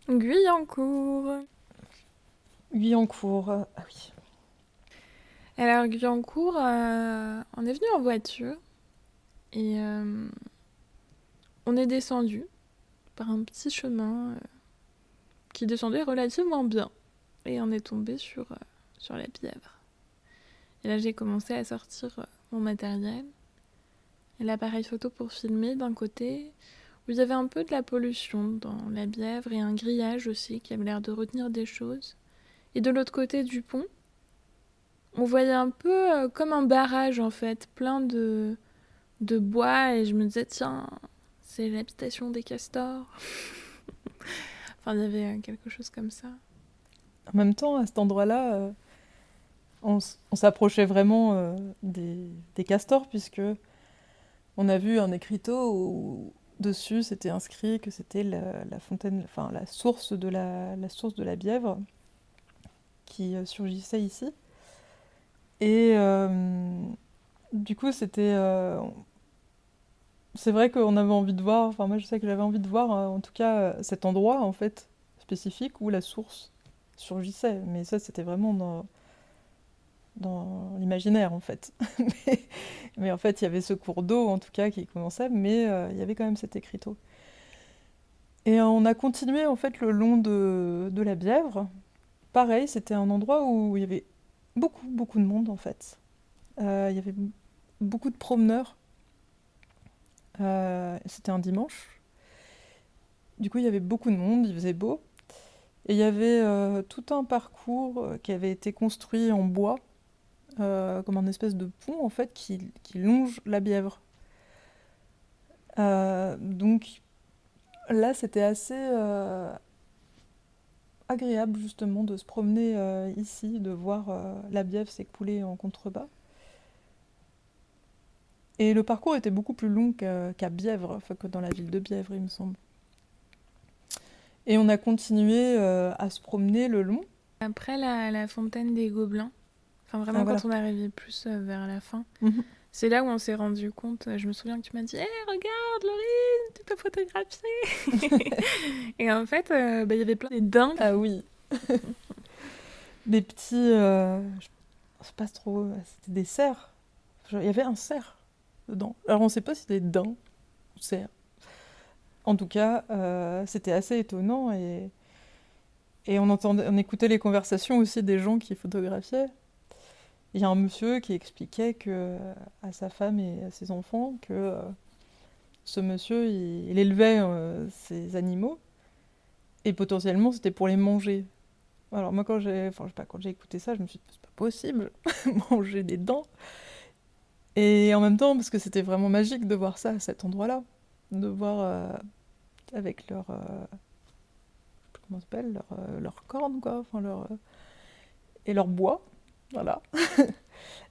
Guyancourt. Guyancourt, ah oui. Alors Guyancourt, on est venu en voiture et on est descendu par un petit chemin qui descendait relativement bien et on est tombé sur la Bièvre. Et là j'ai commencé à sortir mon matériel et l'appareil photo pour filmer d'un côté où il y avait un peu de la pollution dans la Bièvre et un grillage aussi qui avait l'air de retenir des choses. Et de l'autre côté du pont, on voyait un peu comme un barrage en fait, plein de bois et je me disais tiens, c'est l'habitation des castors. Enfin, il y avait quelque chose comme ça. En même temps, à cet endroit-là, on s'approchait vraiment des castors, puisque on a vu un écriteau où dessus c'était inscrit que c'était la fontaine, enfin la source de la Bièvre qui surgissait ici. Et du coup, c'est vrai qu'on avait envie de voir, enfin moi je sais que j'avais envie de voir en tout cas cet endroit en fait spécifique où la source surgissait, mais ça c'était vraiment dans l'imaginaire en fait. mais en fait il y avait ce cours d'eau en tout cas qui commençait, mais il y avait quand même cet écriteau. Et on a continué en fait le long de la Bièvre. Pareil, c'était un endroit où il y avait beaucoup de monde en fait. Il y avait beaucoup de promeneurs. C'était un dimanche. Du coup, il y avait beaucoup de monde, il faisait beau. Et il y avait tout un parcours qui avait été construit en bois, comme un espèce de pont en fait, qui longe la Bièvre. Donc là, c'était assez agréable justement de se promener ici, de voir la Bièvre s'écouler en contrebas. Et le parcours était beaucoup plus long qu'à Bièvre, enfin que dans la ville de Bièvre, il me semble. Et on a continué à se promener le long. Après la fontaine des Gobelins, enfin vraiment Voilà. quand on arrivait plus vers la fin, Mhm. c'est là où on s'est rendu compte, je me souviens que tu m'as dit « Hé, regarde Laurine, tu peux photographier !» Et en fait, il y avait plein de daims. Ah oui. Des petits... je sais pas trop... C'était des cerfs. Il y avait un cerf dedans. Alors on sait pas si c'était des daims ou cerfs. En tout cas, c'était assez étonnant et on écoutait les conversations aussi des gens qui photographiaient. Il y a un monsieur qui expliquait à sa femme et à ses enfants que ce monsieur, il élevait ces animaux et potentiellement c'était pour les manger. Alors moi quand j'ai écouté ça, je me suis dit c'est pas possible, manger des dents. Et en même temps, parce que c'était vraiment magique de voir ça à cet endroit-là, de voir avec leur comment ça s'appelle leur cornes quoi, enfin et leur bois, voilà.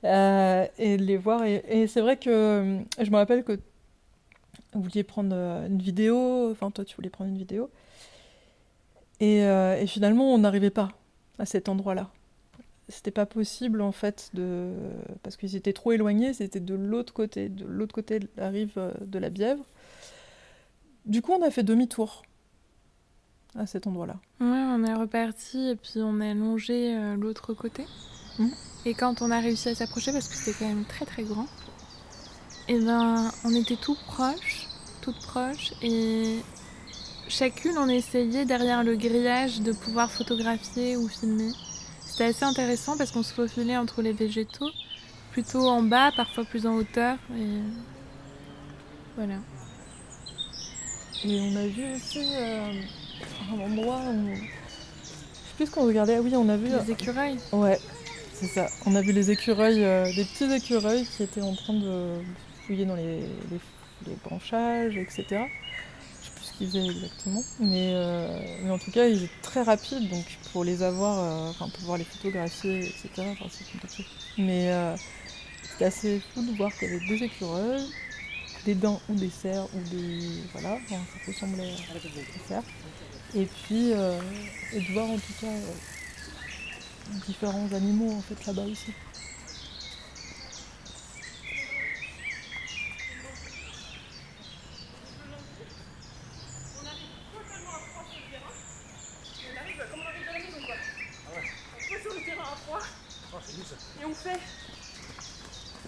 Et de les voir et c'est vrai que je me rappelle que vous vouliez prendre une vidéo, enfin toi tu voulais prendre une vidéo et finalement on n'arrivait pas à cet endroit-là. C'était pas possible en fait parce qu'ils étaient trop éloignés, c'était de l'autre côté de la rive de la Bièvre. Du coup on a fait demi-tour à cet endroit-là. Ouais, on est reparti et puis on a longé l'autre côté. Et quand on a réussi à s'approcher, parce que c'était quand même très très grand, et ben on était toutes proches, et chacune on essayait derrière le grillage de pouvoir photographier ou filmer. C'était assez intéressant parce qu'on se faufilait entre les végétaux, plutôt en bas, parfois plus en hauteur, et voilà. Et on a vu aussi un endroit où... Je sais plus ce qu'on regardait, ah oui on a vu... Les écureuils. Ouais, c'est ça. On a vu les écureuils, des petits écureuils qui étaient en train de fouiller dans les branchages, etc. Je sais plus ce qu'ils faisaient exactement, mais en tout cas ils étaient très rapides, donc pour les avoir, enfin pour pouvoir les photographier, etc. Enfin, c'est compliqué. Mais c'était assez fou de voir qu'il y avait des écureuils, des daims ou des cerfs ou des voilà, enfin, ça ressemblait à des cerfs. Et puis et de voir en tout cas différents animaux en fait là-bas aussi.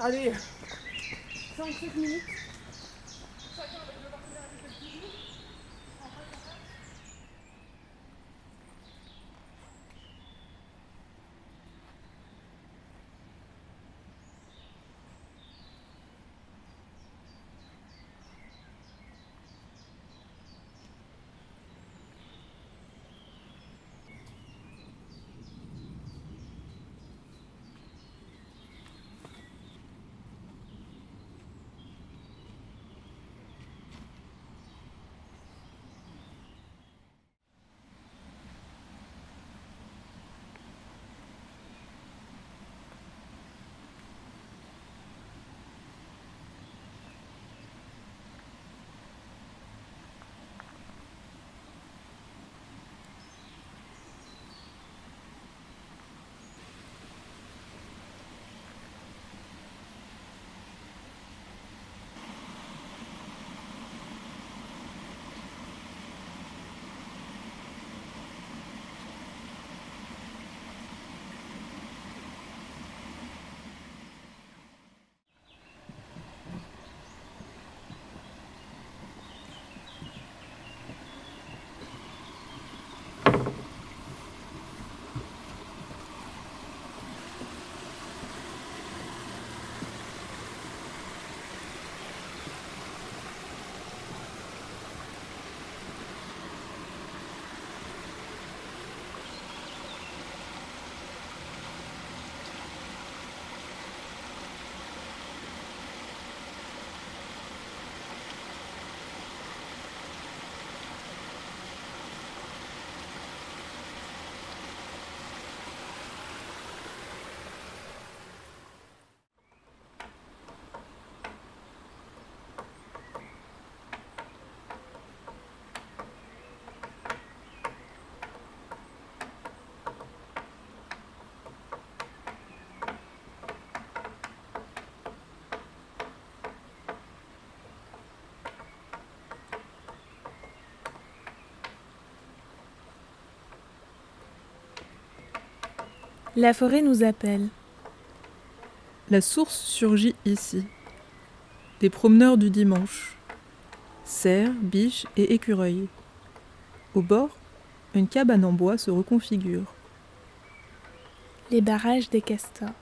Allez, 5-7 minutes. La forêt nous appelle. La source surgit ici. Des promeneurs du dimanche. Cerfs, biches et écureuils. Au bord, une cabane en bois se reconfigure. Les barrages des castors.